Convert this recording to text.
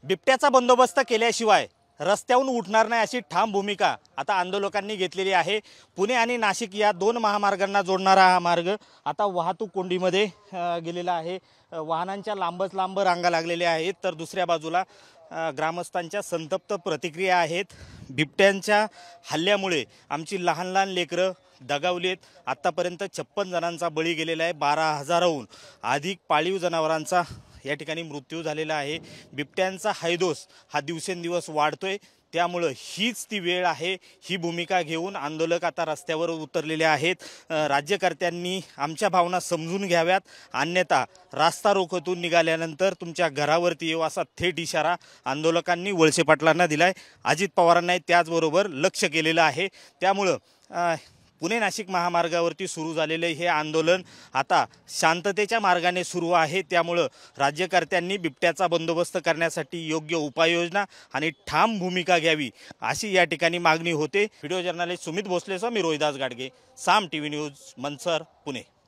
बिबट्याचा बंदोबस्त केल्याशिवाय रस्त्यावरून उठणार नाही अशी ठाम भूमिका आता आंदोलकांनी घेतलेली आहे। पुणे आणि नाशिक या दोन महामार्गांना जोडणारा हा मार्ग आता वाहतूक कोंडीमध्ये गेलेला आहे। वाहनांच्या लांबच लांब रांगा लागलेल्या आहेत, तर दुसऱ्या बाजूला ग्रामस्थांच्या संतप्त प्रतिक्रिया आहेत। बिबट्यांच्या हल्ल्यामुळे आमची लहान लहान लेकरं दगावलीत। आतापर्यंत 56 जणांचा बळी गेलेला आहे। 12,000हून अधिक पाळीव जनावरांचा या ठिकाणी मृत्यू झालेला आहे। बिबट्यांचा हैदोस हा दिवसेंदिवस वाढतोय, त्यामुळे हीच ती वेळ आहे। ही भूमिका घेऊन आंदोलक आता रस्त्यावर उतरलेले आहेत। राज्यकर्त्यांनी आमच्या भावना समजून घ्याव्यात, अन्यथा रास्ता रोकोतून निघाल्यानंतर तुमच्या घरावरती येऊ असा थेट इशारा आंदोलकांनी वळसे पाटलांना दिलाय। अजित पवारांनाही त्याचबरोबर लक्ष केलेलं आहे। त्यामुळे पुणे नाशिक महामार्गावरती सुरू झालेले हे आंदोलन आता शांततेच्या मार्गाने सुरू आहे। त्यामुळे राज्यकर्त्यांनी बिबट्याचा बंदोबस्त करण्यासाठी योग्य उपाययोजना आणि ठाम भूमिका घ्यावी अशी या ठिकाणी मागणी होते। व्हिडिओ जर्नलिस्ट सुमित भोसलेसह मी रोहिदास गाडगे, साम टीव्ही न्यूज, मनसर, पुणे।